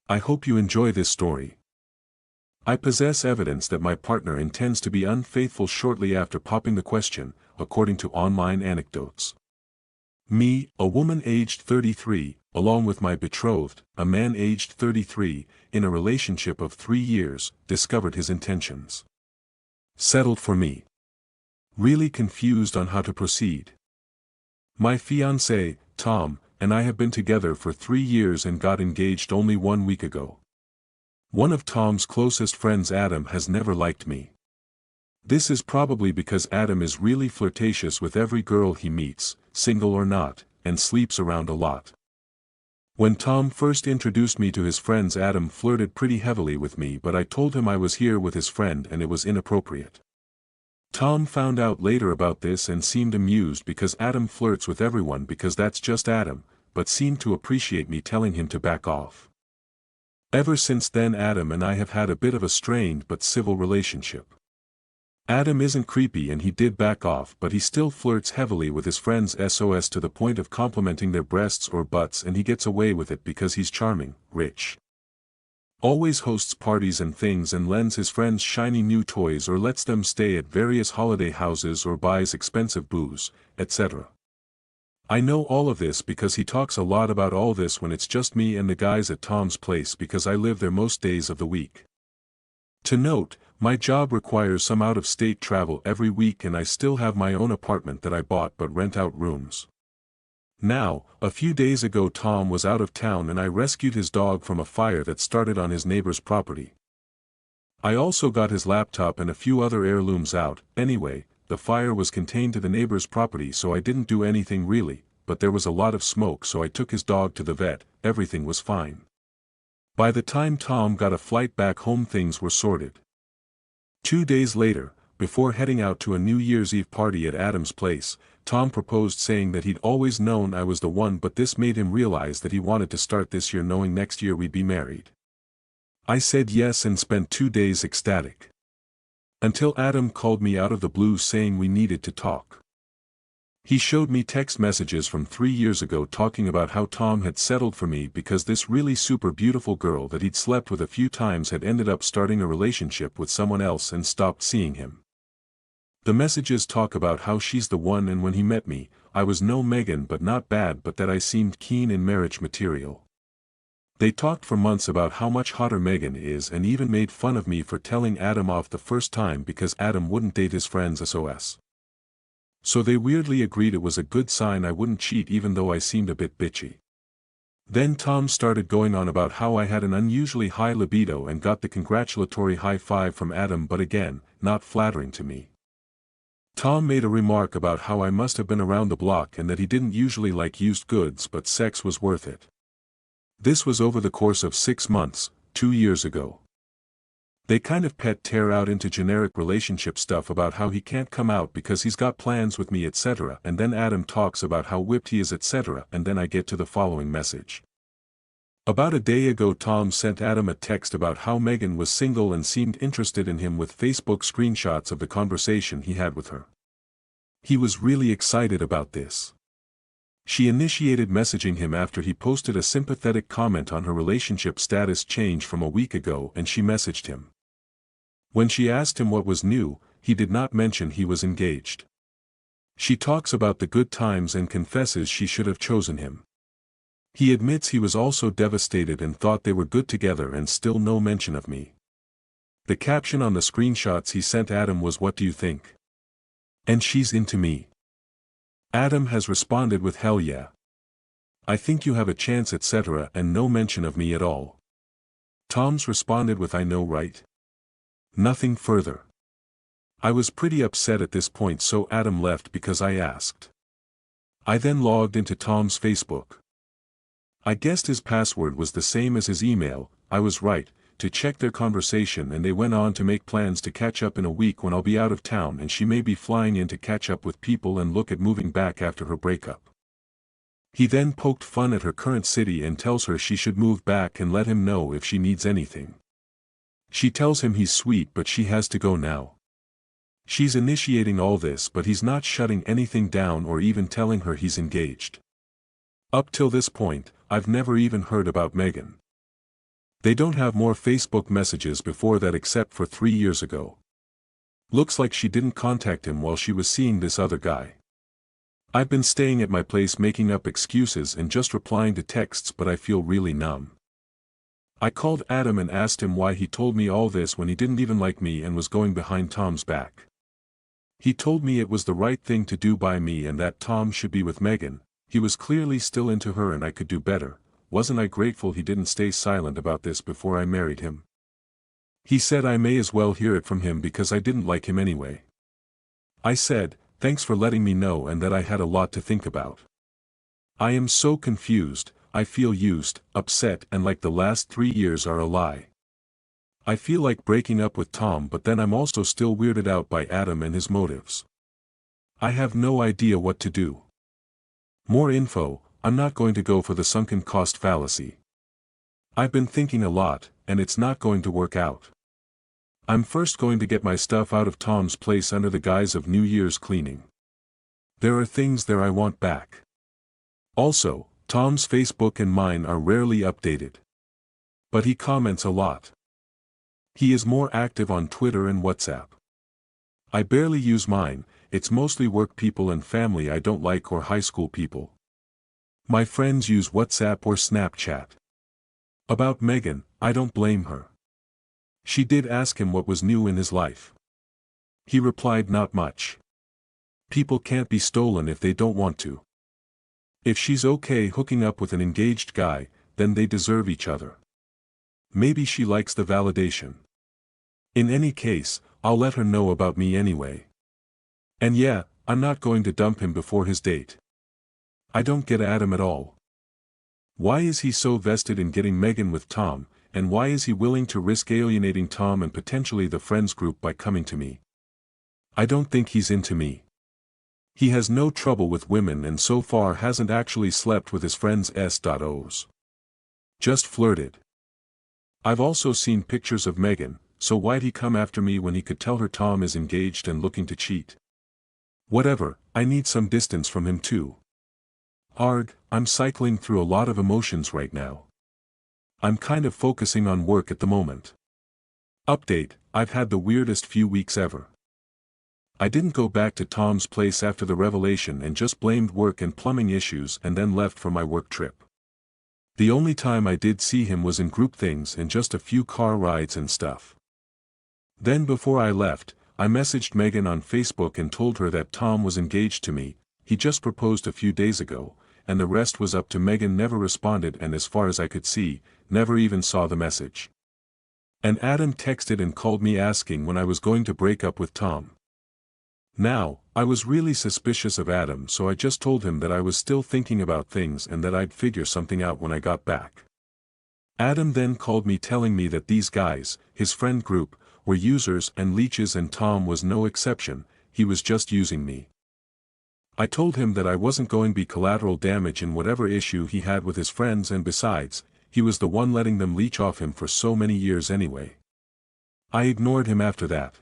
I hope you enjoy this story. I possess evidence that my partner intends to be unfaithful shortly after popping the question, according to online anecdotes. Me, a woman aged 33, along with my betrothed, a man aged 33, in a relationship of 3 years, discovered his intentions. Settled for me. Really confused on how to proceed. My fiancé, Tom, and I have been together for 3 years and got engaged only 1 week ago. One of Tom's closest friends, Adam, has never liked me. This is probably because Adam is really flirtatious with every girl he meets, single or not, and sleeps around a lot. When Tom first introduced me to his friends, Adam flirted pretty heavily with me, but I told him I was here with his friend and it was inappropriate. Tom found out later about this and seemed amused because Adam flirts with everyone because that's just Adam, but seemed to appreciate me telling him to back off. Ever since then, Adam and I have had a bit of a strained but civil relationship. Adam isn't creepy and he did back off, but he still flirts heavily with his friends SOS to the point of complimenting their breasts or butts, and he gets away with it because he's charming, rich. Always hosts parties and things and lends his friends shiny new toys or lets them stay at various holiday houses or buys expensive booze, etc. I know all of this because he talks a lot about all this when it's just me and the guys at Tom's place because I live there most days of the week. To note, my job requires some out-of-state travel every week and I still have my own apartment that I bought but rent out rooms. Now, a few days ago Tom was out of town and I rescued his dog from a fire that started on his neighbor's property. I also got his laptop and a few other heirlooms out. Anyway, the fire was contained to the neighbor's property, so I didn't do anything really, but there was a lot of smoke, so I took his dog to the vet. Everything was fine. By the time Tom got a flight back home, things were sorted. 2 days later, before heading out to a New Year's Eve party at Adam's place, Tom proposed, saying that he'd always known I was the one, but this made him realize that he wanted to start this year knowing next year we'd be married. I said yes and spent 2 days ecstatic. Until Adam called me out of the blue saying we needed to talk. He showed me text messages from 3 years ago talking about how Tom had settled for me because this really super beautiful girl that he'd slept with a few times had ended up starting a relationship with someone else and stopped seeing him. The messages talk about how she's the one, and when he met me, I was no Megan but not bad, but that I seemed keen in marriage material. They talked for months about how much hotter Megan is and even made fun of me for telling Adam off the first time because Adam wouldn't date his friends SOS. So they weirdly agreed it was a good sign I wouldn't cheat even though I seemed a bit bitchy. Then Tom started going on about how I had an unusually high libido and got the congratulatory high five from Adam, but again, not flattering to me. Tom made a remark about how I must have been around the block and that he didn't usually like used goods but sex was worth it. This was over the course of 6 months, 2 years ago. They kind of tear out into generic relationship stuff about how he can't come out because he's got plans with me, etc. And then Adam talks about how whipped he is, etc. And then I get to the following message. About a day ago Tom sent Adam a text about how Megan was single and seemed interested in him with Facebook screenshots of the conversation he had with her. He was really excited about this. She initiated messaging him after he posted a sympathetic comment on her relationship status change from a week ago, and she messaged him. When she asked him what was new, he did not mention he was engaged. She talks about the good times and confesses she should have chosen him. He admits he was also devastated and thought they were good together, and still no mention of me. The caption on the screenshots he sent Adam was, "What do you think? And she's into me." Adam has responded with, "Hell yeah. I think you have a chance," etc., and no mention of me at all. Tom's responded with, "I know, right?" Nothing further. I was pretty upset at this point, so Adam left because I asked. I then logged into Tom's Facebook. I guessed his password was the same as his email. I was right, to check their conversation, and they went on to make plans to catch up in a week when I'll be out of town and she may be flying in to catch up with people and look at moving back after her breakup. He then poked fun at her current city and tells her she should move back and let him know if she needs anything. She tells him he's sweet but she has to go now. She's initiating all this, but he's not shutting anything down or even telling her he's engaged. Up till this point, I've never even heard about Megan. They don't have more Facebook messages before that except for 3 years ago. Looks like she didn't contact him while she was seeing this other guy. I've been staying at my place making up excuses and just replying to texts, but I feel really numb. I called Adam and asked him why he told me all this when he didn't even like me and was going behind Tom's back. He told me it was the right thing to do by me and that Tom should be with Megan. He was clearly still into her and I could do better. Wasn't I grateful he didn't stay silent about this before I married him? He said I may as well hear it from him because I didn't like him anyway. I said, thanks for letting me know, and that I had a lot to think about. I am so confused. I feel used, upset, and like the last 3 years are a lie. I feel like breaking up with Tom, but then I'm also still weirded out by Adam and his motives. I have no idea what to do. More info. I'm not going to go for the sunken cost fallacy. I've been thinking a lot, and it's not going to work out. I'm first going to get my stuff out of Tom's place under the guise of New Year's cleaning. There are things there I want back. Also, Tom's Facebook and mine are rarely updated. But he comments a lot. He is more active on Twitter and WhatsApp. I barely use mine. It's mostly work people and family I don't like, or high school people. My friends use WhatsApp or Snapchat. About Megan, I don't blame her. She did ask him what was new in his life. He replied, not much. People can't be stolen if they don't want to. If she's okay hooking up with an engaged guy, then they deserve each other. Maybe she likes the validation. In any case, I'll let her know about me anyway. And yeah, I'm not going to dump him before his date. I don't get Adam at all. Why is he so vested in getting Megan with Tom, and why is he willing to risk alienating Tom and potentially the friends group by coming to me? I don't think he's into me. He has no trouble with women and so far hasn't actually slept with his friends s.os. Just flirted. I've also seen pictures of Megan, so why'd he come after me when he could tell her Tom is engaged and looking to cheat? Whatever, I need some distance from him too. Arg, I'm cycling through a lot of emotions right now. I'm kind of focusing on work at the moment. Update, I've had the weirdest few weeks ever. I didn't go back to Tom's place after the revelation and just blamed work and plumbing issues and then left for my work trip. The only time I did see him was in group things and just a few car rides and stuff. Then before I left, I messaged Megan on Facebook and told her that Tom was engaged to me. He just proposed a few days ago, and the rest was up to Megan. Never responded, and as far as I could see, never even saw the message. And Adam texted and called me asking when I was going to break up with Tom. Now, I was really suspicious of Adam, so I just told him that I was still thinking about things and that I'd figure something out when I got back. Adam then called me telling me that these guys, his friend group, were users and leeches and Tom was no exception. He was just using me. I told him that I wasn't going to be collateral damage in whatever issue he had with his friends, and besides, he was the one letting them leech off him for so many years anyway. I ignored him after that.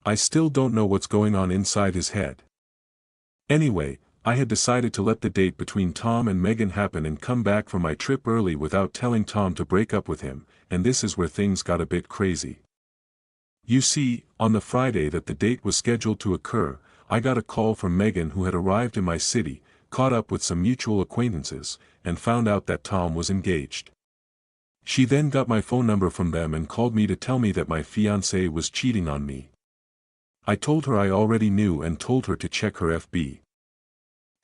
I still don't know what's going on inside his head. Anyway, I had decided to let the date between Tom and Megan happen and come back from my trip early without telling Tom to break up with him, and this is where things got a bit crazy. You see, on the Friday that the date was scheduled to occur, I got a call from Megan, who had arrived in my city, caught up with some mutual acquaintances, and found out that Tom was engaged. She then got my phone number from them and called me to tell me that my fiancé was cheating on me. I told her I already knew and told her to check her FB.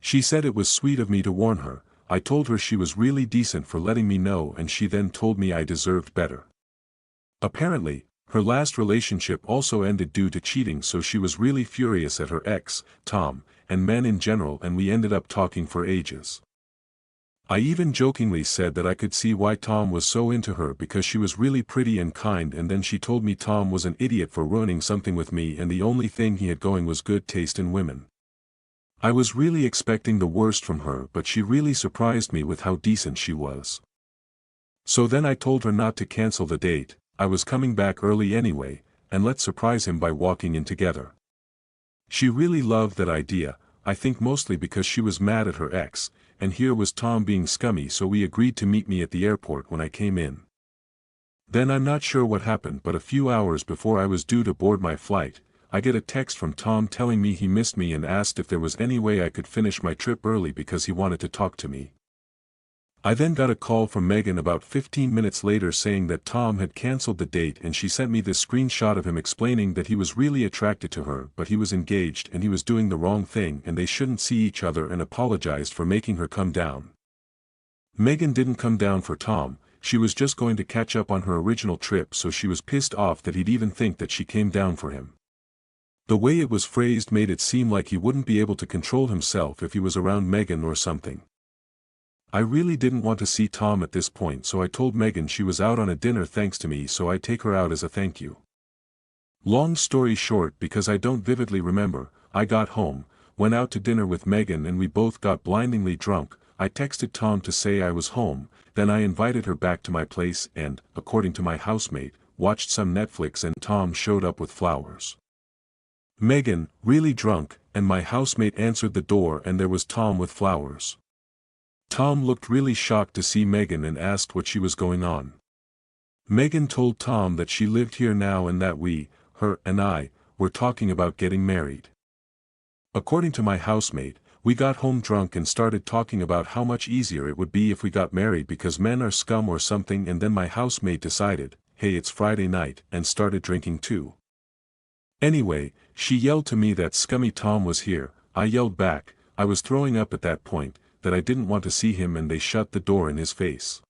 She said it was sweet of me to warn her. I told her she was really decent for letting me know, and she then told me I deserved better. Apparently, her last relationship also ended due to cheating, so she was really furious at her ex, Tom, and men in general, and we ended up talking for ages. I even jokingly said that I could see why Tom was so into her because she was really pretty and kind, and then she told me Tom was an idiot for ruining something with me and the only thing he had going was good taste in women. I was really expecting the worst from her, but she really surprised me with how decent she was. So then I told her not to cancel the date. I was coming back early anyway, and let's surprise him by walking in together. She really loved that idea, I think mostly because she was mad at her ex, and here was Tom being scummy, so we agreed to meet me at the airport when I came in. Then I'm not sure what happened, but a few hours before I was due to board my flight, I get a text from Tom telling me he missed me and asked if there was any way I could finish my trip early because he wanted to talk to me. I then got a call from Megan about 15 minutes later saying that Tom had cancelled the date, and she sent me this screenshot of him explaining that he was really attracted to her but he was engaged and he was doing the wrong thing and they shouldn't see each other, and apologized for making her come down. Megan didn't come down for Tom, she was just going to catch up on her original trip, so she was pissed off that he'd even think that she came down for him. The way it was phrased made it seem like he wouldn't be able to control himself if he was around Megan or something. I really didn't want to see Tom at this point, so I told Megan she was out on a dinner thanks to me, so I'd take her out as a thank you. Long story short, because I don't vividly remember, I got home, went out to dinner with Megan and we both got blindingly drunk. I texted Tom to say I was home, then I invited her back to my place and, according to my housemate, watched some Netflix and Tom showed up with flowers. Megan, really drunk, and my housemate answered the door and there was Tom with flowers. Tom looked really shocked to see Megan and asked what she was going on. Megan told Tom that she lived here now and that we, her and I, were talking about getting married. According to my housemate, we got home drunk and started talking about how much easier it would be if we got married because men are scum or something, and then my housemate decided, hey, it's Friday night, and started drinking too. Anyway, she yelled to me that scummy Tom was here. I yelled back, I was throwing up at that point, that I didn't want to see him, and they shut the door in his face.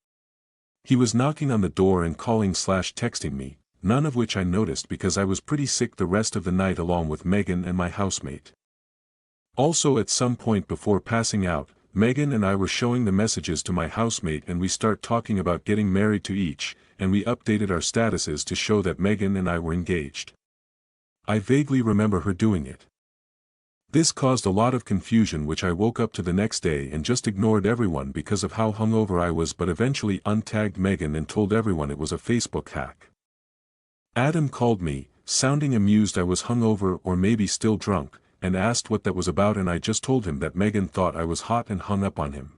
He was knocking on the door and calling/texting me, none of which I noticed because I was pretty sick the rest of the night along with Megan and my housemate. Also, at some point before passing out, Megan and I were showing the messages to my housemate and we start talking about getting married to each, and we updated our statuses to show that Megan and I were engaged. I vaguely remember her doing it. This caused a lot of confusion, which I woke up to the next day and just ignored everyone because of how hungover I was, but eventually untagged Megan and told everyone it was a Facebook hack. Adam called me, sounding amused I was hungover or maybe still drunk, and asked what that was about, and I just told him that Megan thought I was hot and hung up on him.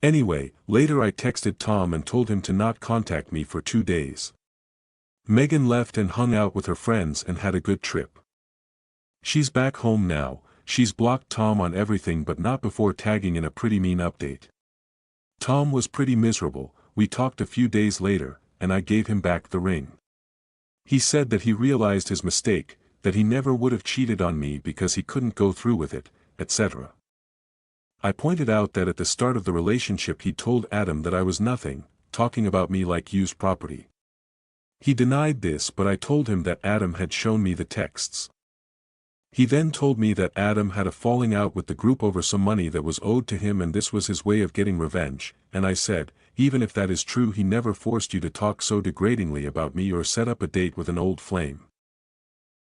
Anyway, later I texted Tom and told him to not contact me for 2 days. Megan left and hung out with her friends and had a good trip. She's back home now. She's blocked Tom on everything but not before tagging in a pretty mean update. Tom was pretty miserable. We talked a few days later, and I gave him back the ring. He said that he realized his mistake, that he never would have cheated on me because he couldn't go through with it, etc. I pointed out that at the start of the relationship he told Adam that I was nothing, talking about me like used property. He denied this, but I told him that Adam had shown me the texts. He then told me that Adam had a falling out with the group over some money that was owed to him and this was his way of getting revenge, and I said, even if that is true, he never forced you to talk so degradingly about me or set up a date with an old flame.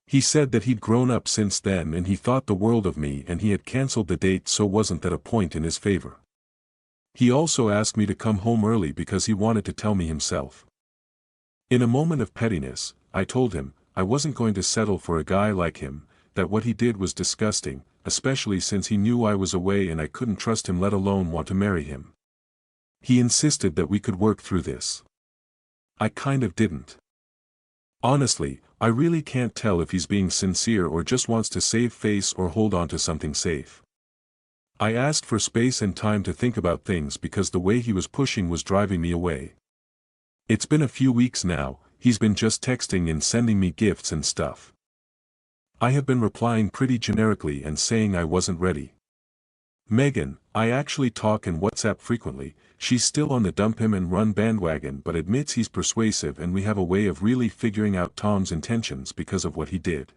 He said that he'd grown up since then and he thought the world of me and he had cancelled the date, so wasn't that a point in his favor. He also asked me to come home early because he wanted to tell me himself. In a moment of pettiness, I told him, I wasn't going to settle for a guy like him, that what he did was disgusting, especially since he knew I was away and I couldn't trust him, let alone want to marry him. He insisted that we could work through this. I kind of didn't. Honestly, I really can't tell if he's being sincere or just wants to save face or hold on to something safe. I asked for space and time to think about things because the way he was pushing was driving me away. It's been a few weeks now, he's been just texting and sending me gifts and stuff. I have been replying pretty generically and saying I wasn't ready. Megan, I actually talk and WhatsApp frequently. She's still on the dump him and run bandwagon but admits he's persuasive and we have a way of really figuring out Tom's intentions because of what he did.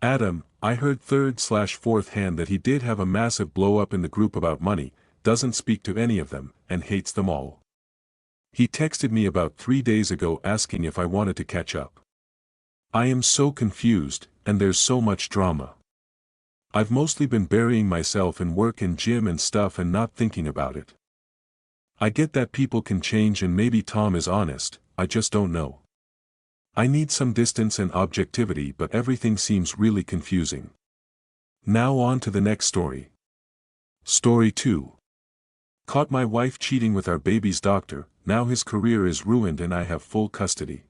Adam, I heard third/fourth hand that he did have a massive blow up in the group about money, doesn't speak to any of them, and hates them all. He texted me about 3 days ago asking if I wanted to catch up. I am so confused, and there's so much drama. I've mostly been burying myself in work and gym and stuff and not thinking about it. I get that people can change and maybe Tom is honest, I just don't know. I need some distance and objectivity, but everything seems really confusing. Now on to the next story. Story 2. Caught my wife cheating with our baby's doctor. now his career is ruined and I have full custody.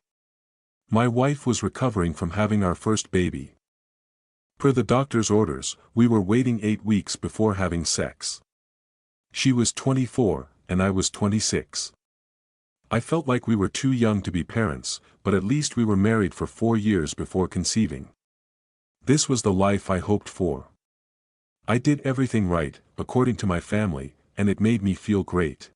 My wife was recovering from having our first baby. Per the doctor's orders, we were waiting 8 weeks before having sex. She was 24, and I was 26. I felt like we were too young to be parents, but at least we were married for 4 years before conceiving. This was the life I hoped for. I did everything right, according to my family, and it made me feel great.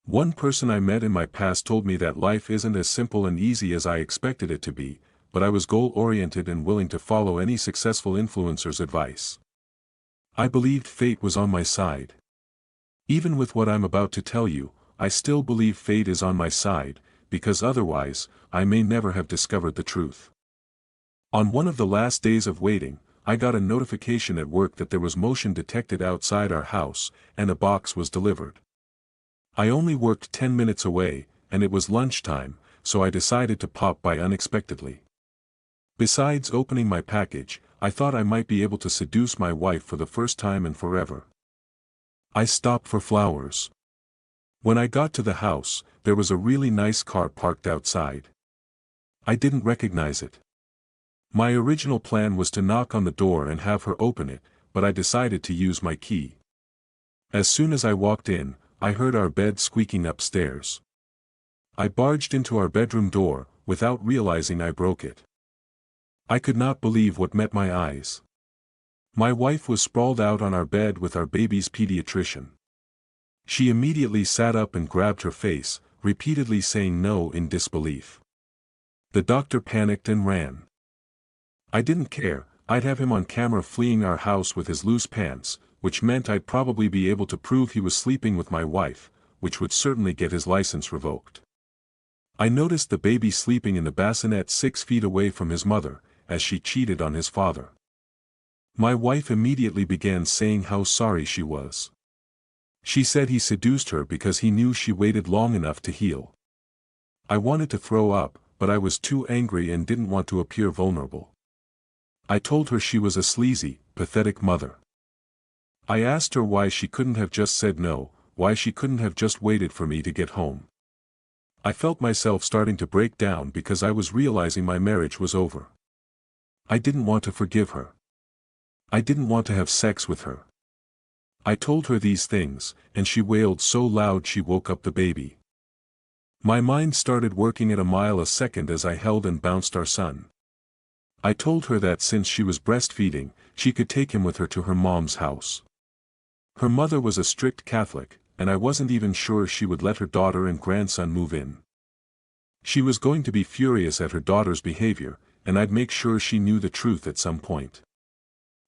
One person I met in my past told me that life isn't as simple and easy as I expected it to be, but I was goal-oriented and willing to follow any successful influencer's advice. I believed fate was on my side. Even with what I'm about to tell you, I still believe fate is on my side, because otherwise, I may never have discovered the truth. On one of the last days of waiting, I got a notification at work that there was motion detected outside our house, and a box was delivered. I only worked 10 minutes away, and it was lunchtime, so I decided to pop by unexpectedly. Besides opening my package, I thought I might be able to seduce my wife for the first time in forever. I stopped for flowers. When I got to the house, there was a really nice car parked outside. I didn't recognize it. My original plan was to knock on the door and have her open it, but I decided to use my key. As soon as I walked in, I heard our bed squeaking upstairs. I barged into our bedroom door, without realizing I broke it. I could not believe what met my eyes. My wife was sprawled out on our bed with our baby's pediatrician. She immediately sat up and grabbed her face, repeatedly saying no in disbelief. The doctor panicked and ran. I didn't care, I'd have him on camera fleeing our house with his loose pants, which meant I'd probably be able to prove he was sleeping with my wife, which would certainly get his license revoked. I noticed the baby sleeping in the bassinet 6 feet away from his mother, as she cheated on his father. My wife immediately began saying how sorry she was. She said he seduced her because he knew she waited long enough to heal. I wanted to throw up, but I was too angry and didn't want to appear vulnerable. I told her she was a sleazy, pathetic mother. I asked her why she couldn't have just said no, why she couldn't have just waited for me to get home. I felt myself starting to break down because I was realizing my marriage was over. I didn't want to forgive her. I didn't want to have sex with her. I told her these things, and she wailed so loud she woke up the baby. My mind started working at a mile a second as I held and bounced our son. I told her that since she was breastfeeding, she could take him with her to her mom's house. Her mother was a strict Catholic, and I wasn't even sure she would let her daughter and grandson move in. She was going to be furious at her daughter's behavior, and I'd make sure she knew the truth at some point.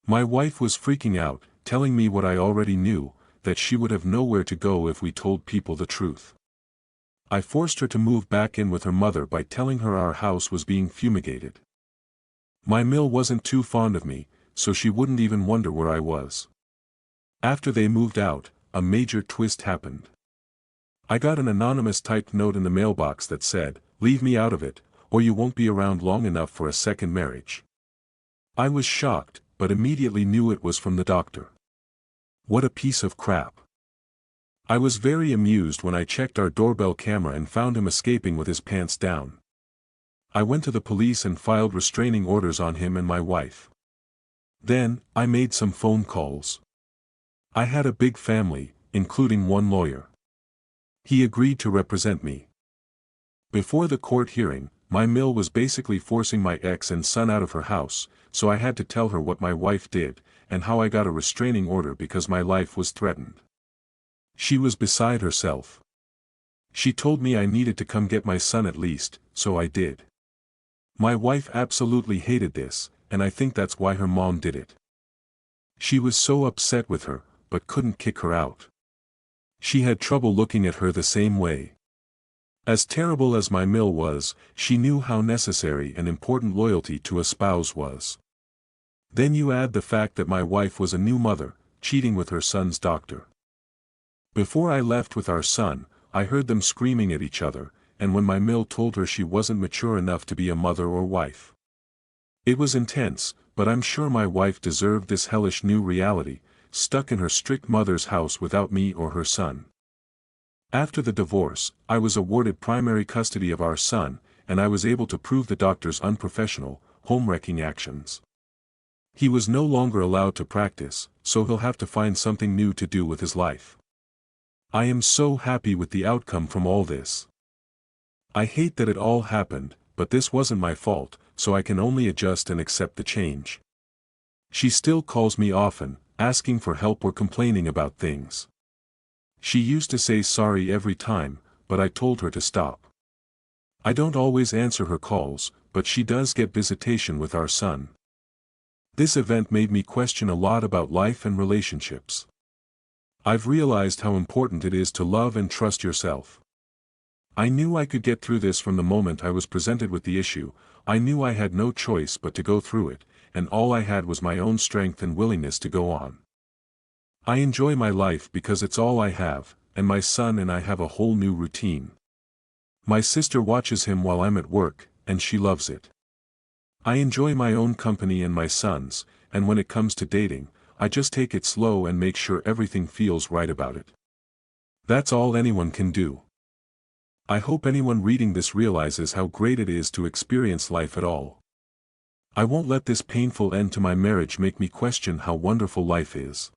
My wife was freaking out, telling me what I already knew, that she would have nowhere to go if we told people the truth. I forced her to move back in with her mother by telling her our house was being fumigated. My mill wasn't too fond of me, so she wouldn't even wonder where I was. After they moved out, a major twist happened. I got an anonymous typed note in the mailbox that said, "Leave me out of it, or you won't be around long enough for a second marriage." I was shocked, but immediately knew it was from the doctor. What a piece of crap. I was very amused when I checked our doorbell camera and found him escaping with his pants down. I went to the police and filed restraining orders on him and my wife. Then, I made some phone calls. I had a big family, including one lawyer. He agreed to represent me. Before the court hearing, my mill was basically forcing my ex and son out of her house, so I had to tell her what my wife did, and how I got a restraining order because my life was threatened. She was beside herself. She told me I needed to come get my son at least, so I did. My wife absolutely hated this, and I think that's why her mom did it. She was so upset with her, but couldn't kick her out. She had trouble looking at her the same way. As terrible as my mill was, she knew how necessary and important loyalty to a spouse was. Then you add the fact that my wife was a new mother, cheating with her son's doctor. Before I left with our son, I heard them screaming at each other, and when my mill told her she wasn't mature enough to be a mother or wife. It was intense, but I'm sure my wife deserved this hellish new reality, stuck in her strict mother's house without me or her son. After the divorce, I was awarded primary custody of our son, and I was able to prove the doctor's unprofessional, home-wrecking actions. He was no longer allowed to practice, so he'll have to find something new to do with his life. I am so happy with the outcome from all this. I hate that it all happened, but this wasn't my fault, so I can only adjust and accept the change. She still calls me often, asking for help or complaining about things. She used to say sorry every time, but I told her to stop. I don't always answer her calls, but she does get visitation with our son. This event made me question a lot about life and relationships. I've realized how important it is to love and trust yourself. I knew I could get through this from the moment I was presented with the issue. I knew I had no choice but to go through it, and all I had was my own strength and willingness to go on. I enjoy my life because it's all I have, and my son and I have a whole new routine. My sister watches him while I'm at work, and she loves it. I enjoy my own company and my son's, and when it comes to dating, I just take it slow and make sure everything feels right about it. That's all anyone can do. I hope anyone reading this realizes how great it is to experience life at all. I won't let this painful end to my marriage make me question how wonderful life is.